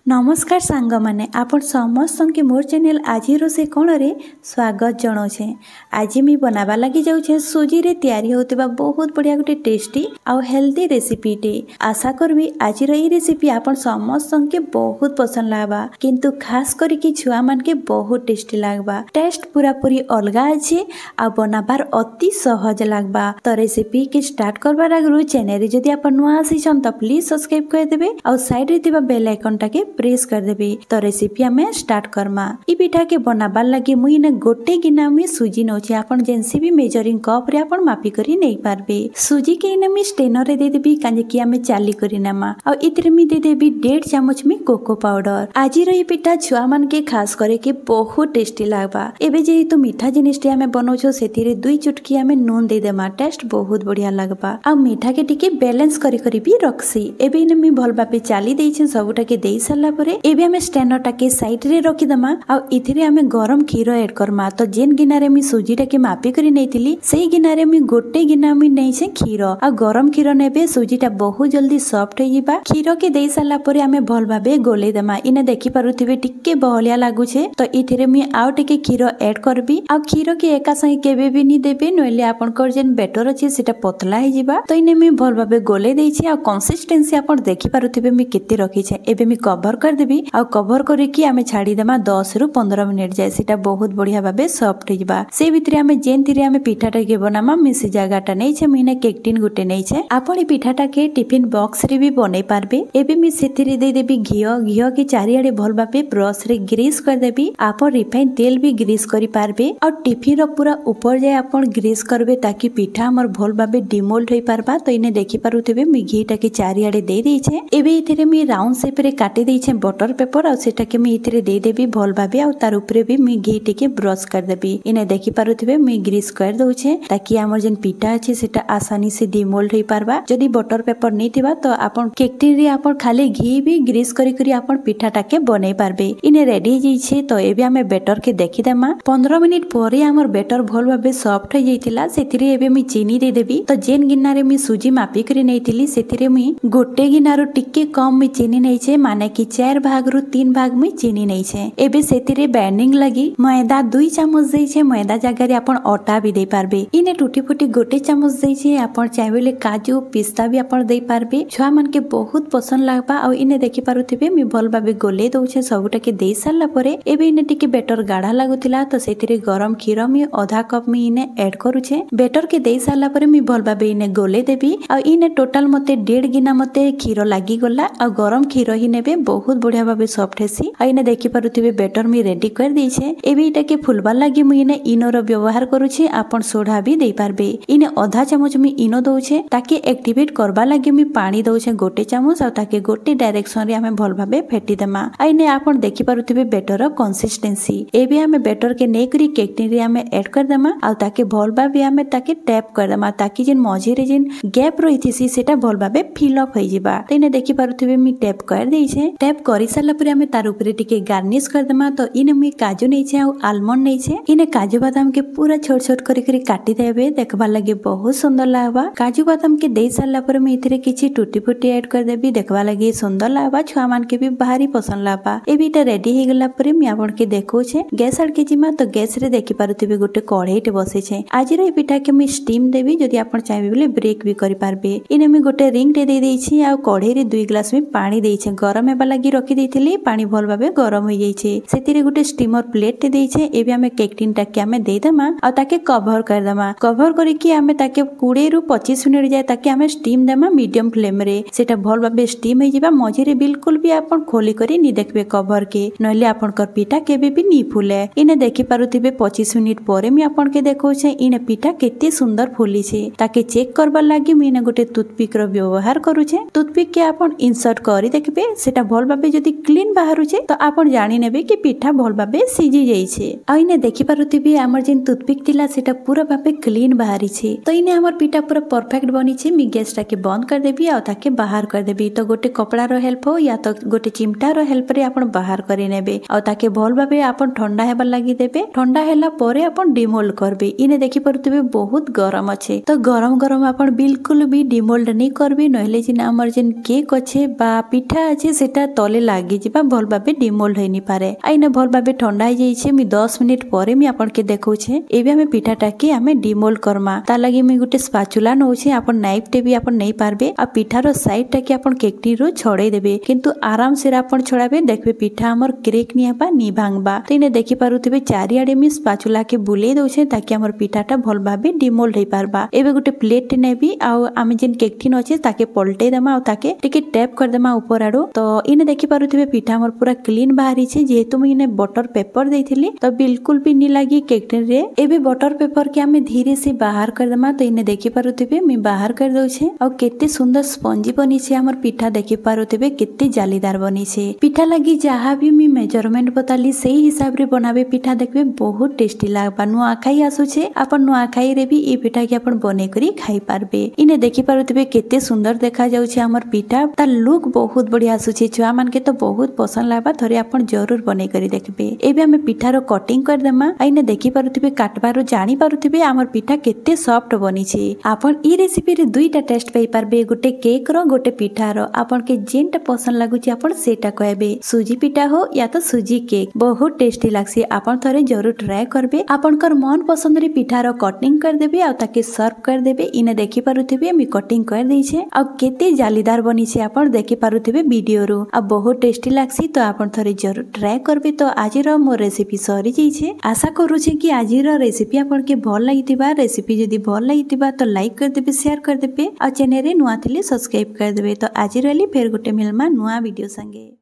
नमस्कार सांग माने आपण समस्त के मोर चैनल आज रोसे कोण रे स्वागत जनाऊे। आज मी बनावा लगी जाऊे सुजी रे तैयारी होतिबा बहुत बढ़िया गोटे टेस्टी आउ हेल्दी रेसिपी टे। आशा करबी आज ये रेसिपी आपण समस्त के बहुत पसंद लागबा, किंतु खास करके छुआ मान के बहुत टेस्टी लागबा। टेस्ट पूरा पूरी अलगा अच्छे आ बनाबार अति सहज लागबा। तो रेसिपी के स्टार्ट करबार आगु चैनल रे जदि आपण नुआ आसीछन त प्लीज सब्सक्राइब कर देबे और साइड रे दिबा बेल आइकन टाके प्रेस कर देबे। तो रेसिपी हमें स्टार्ट करमा। ई पिठा के बनाबार लगी मुई ने गोटे गिना में सुजी नोची। आपण जेनसी भी मेजरिंग कप रे आपण मापी करी नै पारबे। सुजी के इने में स्टेनर रे दे देबी काजे कि हमें चाली करी नामा और इतरे में दे देबी 1.5 चम्मच में कोको पाउडर। आज रो ई पिठा छुआ मान के खास करे के बहुत टेस्टी लागबा। एबे जे तो मीठा जिनिस टे हमें बनोछो सेथिरे 2 चुटकी हमें नून दे देमा, टेस्ट बहुत बढ़िया लागबा। आ मीठा के टिके बैलेंस करी करी भी रखसी। एबे इने में भल भाबे चाली देइछे सबुटा के देई साला परे एबे हमें स्टैंडर टाके साइड रे रखी दमा आ इथिरे हमें गरम क्षीर ऐड करमा। तो जेन गिना रे मी सुजी टाके मापी करी नैथिली सेही गिना रे मी गोटे गिना मी नैछे क्षीर आ गरम क्षीर नेबे सुजीटा बहुत जल्दी सॉफ्ट हो जिबा। क्षीर के देई साला परे हमें भल भाबे गोले दमा। इने देखि पारुथिबे टिके बहलिया लागुछे तो इथिरे मी आउ टिके क्षीर ऐड करबी। आ क्षीर के एका संगे केबे भी नी देबे नइले आपनकर जेन बैटर अछि सेटा पतला हो जिबा। तो इने मी भल भाबे गोले देइछि आ कंसिस्टेंसी आपन देखि पारुथिबे मी केते रखिछे। एबे मी कवर कर देबी आ कवर करिकी आमे छाड़ी देमा 10 रु 15 मिनिट जाय सेटा बहुत बढ़िया भाबे सॉफ्ट हिबा। से भितरे आमे जेन थिरे आमे पिठाटा के बनामा मी से जगाटा नै छे मिने केक टिन गुटे नै छे। आपण पिठाटा के टिफिन बॉक्स रे भी बनै पारबे। एबे मी सेथिरे दे देबी घियो के चारियाडे भल भाबे ब्रश रे ग्रीस कर देबी। आपण रिफाइन तेल भी ग्रीस करि पारबे और टिफिन रो पूरा ऊपर जाय आपण ग्रीस करबे ताकि पिठा हमर भल भाबे डिमोल्ड होई पारबा। तो इने देखि पारुथिबे मी घीटा के चारियाडे दे देइ छे। एबे इथिरे मी राउंड शेप रे काटि देइ छे बटर पेपर और सेटा के मी इथिरे दे देबी भल भाबे और तार ऊपर भी मी घी टिके ब्रश कर देबी। इने देखि पारुथिबे मी ग्रीस कर दउछे ताकि हमर जेन पिठा अछि सेटा आसानी से डिमोल्ड होई पारबा। जदि बटर पेपर नै थिबा तो आपण केक टिन रे आपण खाली घी भी ग्रीस करी करी आपण पिठाटा के बनै पारबे। इने रेडी हो जाइछे। तो एबे हमें बैटर के देखि देमा। 15 मिनिट परे हमर बैटर भल भाबे सॉफ्ट हो जाइतिला। सेथिरे एबे मी चीनी दे देबी। तो जेन गिन्ना रे मी सुजी मापी करी नैथिली सेथिरे मी गोटे गिन्ना रो टिके कम मी चीनी नैछे, माने कि 4 भाग रु 3 भाग में चीनी नहीं छे। एबे सेतिरे बाइंडिंग लगी मैदा 2 चम्मच देइ छे। मैदा जगह रे आपण आटा भी दे पारबे। इने टूटी फुटी गोटे चम्मच देइ छे। आपण चाहेले काजू पिस्ता भी आपण दे पारबे। छुआ मन के बहुत पसंद लागबा। और इने देखि पारुथिबे मी भल भाबे गोले दउछे सबुटा के देइ साला परे एबे इने टिके बैटर गाढ़ा लागुतिला। तो सेतिरे गरम क्षीर मी आधा कप मी इने ऐड करूछे। बैटर के देइ साला परे मी भल भाबे इने गोले देबी। और इने टोटल मते 1.5 गिना मते क्षीर लागी गला। और गरम क्षीर ही नेबे बहुत बढ़िया भाबे सॉफ्ट हेसी। आ इने देखि पारुथिबे बैटर मी रेडी कर देइछे। एबे इटा के फुलबा लागि मुई इने इनो रो व्यवहार करूछे। आपण सोडा भी दे पारबे। इने आधा चम्मच मी इनो दउछे ताकि एक्टिवेट करबा लागि मी पानी दउछे गोटे चम्मच और ताकि गोटे डायरेक्शन रे हमें भल भाबे फेटी देमा। आ इने आपण देखि पारुथिबे बैटर रो कंसिस्टेंसी। एबे हमें बैटर के नै करी केक टिन रे हमें ऐड कर देमा और ताकि भल भाबे हमें ताकि टैप कर देमा ताकि जेन मझी रे जेन गैप रहिथिसी सेटा भल भाबे फिल अप होई जिबा। तो इने देखि पारुथिबे मी टैप कर देइछे। टैप करि साला परे हमें तार ऊपर टिके गार्निश कर देमा। तो इने मी काजू नै छे और आलमंड नै छे। इने काजू बादाम के पूरा छोट छोट करी करी काटी देबे। देखबा लागि बहुत सुंदर लागबा। काजू बादाम के देइ साला परे मी इथिरे किछि टूटी फूटी ऐड कर देबी। देखबा लागि सुंदर लागबा। छुआ मान के भी भारी पसंद लागबा। एबे इटा रेडी हे गेला परे मी आपण के देखौ छे गैस आड़ के जिमा। तो गैस रे देखि पारुथिबे गोटे कढ़ाईटे बसे छे। आज रे पिठा के मी स्टीम देबी। जदि आपण चाहेबे बोले ब्रेक भी करि पारबे। इने मी गोटे रिंग टे दे देइ छी आ कढ़ाई रे 2 ग्लास में पानी देइ छे। गरम हेबा लागि रखि देइथिली। पानी भल भाबे गरम हो जाई छे। सेतिरे गोटे स्टीमर प्लेट टे देइ छे। एबे हमें केक टिन टाके हमें दे देमा और ताके कवर कर देमा। कवर करिकि हमें ताके 20 रु 25 मिनिट जाय ताके हमें स्टीम देमा मीडियम फ्लेम रे। सेटा भल भाबे स्टीम हो जिबा। मझी रे बिल्कुल भी आपण खोली करी नी देखबे कवर के, नइले आपनकर पिठा केबे भी नी फुले। इने देखि पारुथिबे 25 मिनिट परे मी आपण के देखौ छे इने पिठा केते सुंदर फुली छे। ताके चेक करबा लागि मी इने गोटे टूथपिक रो व्यवहार करू छे। टूथपिक के आपण इंसर्ट करी देखबे सेटा भल भाबे जदि क्लीन बाहरु छे तो आपण जानि नेबे कि पिठा भल भाबे सिजी जाई छे। आ इने देखि पारुथिबे हमर जेन टूथपिक थिला सेटा पूरा भाबे क्लीन बाहरी छे। तो इने हमर पिठा पूरा परफेक्ट बनी छे। मी गैस टा के बंद कर देबी और ताके बाहर कर देबी। तो गोटे कपड़ा रो हेल्प हो या तो गोटे चिमटा रो हेल्प रे आपण बाहर करि नेबे और ताके भल भाबे आपण ठंडा हेबा लागि देबे। ठंडा हैला परे आपण डिमोल्ड करबे। इने देखि पारुथिबे बहुत गरम अछि। तो गरम गरम आपण बिल्कुल भी डिमोल्ड नै करबे नहले जिन हमर जेन केक अछि बा पिठा अछि सेटा तले लागी जिबा भल भाबे डिमोल्ड होई नि पारे आइने भल भाबे ठंडा हो जाइछे मी 10 मिनिट परे मी आपन के देखौछे एबे हमें पिठाटा के हमें डिमोल्ड करमा ता लागि मी गुटे स्पाचुला नौछे आपन नाइफ टे भी आपन नहीं पारबे आ पिठारो साइड टा के आपन केकटी रो छड़े देबे किंतु आराम से आपन छड़ाबे देखबे पिठा हमर क्रेक नि हेबा नि भांगबा तेने देखि पारुथिबे चारियाडे मी स्पाचुला के बुले दउछे ताकि हमर पिठाटा भल भाबे डिमोल्ड होई पारबा एबे गुटे प्लेट नेबी आ आमे जेन केकटी नछे ताके पलटे देमा आ ताके टिके टैप कर देमा ऊपर आडो तो इने देखि पारुथिबे पिठा हमर पूरा क्लीन बाहरी छे जेहेतु मी इने बटर पेपर देइथिली तो बिल्कुल भी नि लागी केकटी रे एबे बटर पेपर के आमे धीरे से बाहर कर देमा तो इने देखि पारुथिबे मी बाहर कर दउछे आ केते सुंदर स्पंजी बनी छे हमर पिठा देखि पारुथिबे केते जालीदार बनी छे पिठा लागि जहा भी मी मेजरमेंट बताली सेही हिसाब रे बनाबे पिठा देखबे बहुत टेस्टी लागबा नुआ खाई आसु छे अपन नुआ खाई रे भी ई पिठा के अपन बने करी खाई पारबे इने देखि पारुथिबे केते सुंदर देखा जाउ छे हमर पिठा ता लुक बहुत बढ़िया आसु छे छुआ मान के तो बहुत पसंद लागबा थरे अपन जरूर बने करी देखबे एबे हमें पिठा रो कटिंग कर देमा आइने देखि पारुथिबे काटबारो जानि पारुथिबे हमर पिठा केते सॉफ्ट बनी छे अपन ई रेसिपी रे दुईटा टेस्ट पाई पारबे गोटे केक रो गोटे पिठा रो अपन के जेनटा पसंद लागु छे अपन सेटा कहबे सुजी पिठा हो या तो सुजी केक बहुत टेस्टी लागसी अपन थरे जरूर ट्राई करबे अपन कर मन पसंद रे पिठा रो कटिंग कर देबे आ ताके सर्व कर देबे इने देखि पारुथिबे मी कटिंग कर दै छे आ केते जालीदार बनी छे अपन देखि पारुथिबे वीडियो रो आ बहुत टेस्टी लागसी तो अपन थरे जरूर ट्राई करबे तो आज रो मोर रेसिपी सरी जाई छे आशा करू छे कि आज रो रेसिपी अपन के भल लागितिबा रेसिपी जदी भल लागितिबा तो लाइक कर देबे शेयर कर देबे आ चैनल रे नुआ थिले सब्सक्राइब कर देबे तो आज रहली फेर गोटे मिलमा नुआ वीडियो संगे।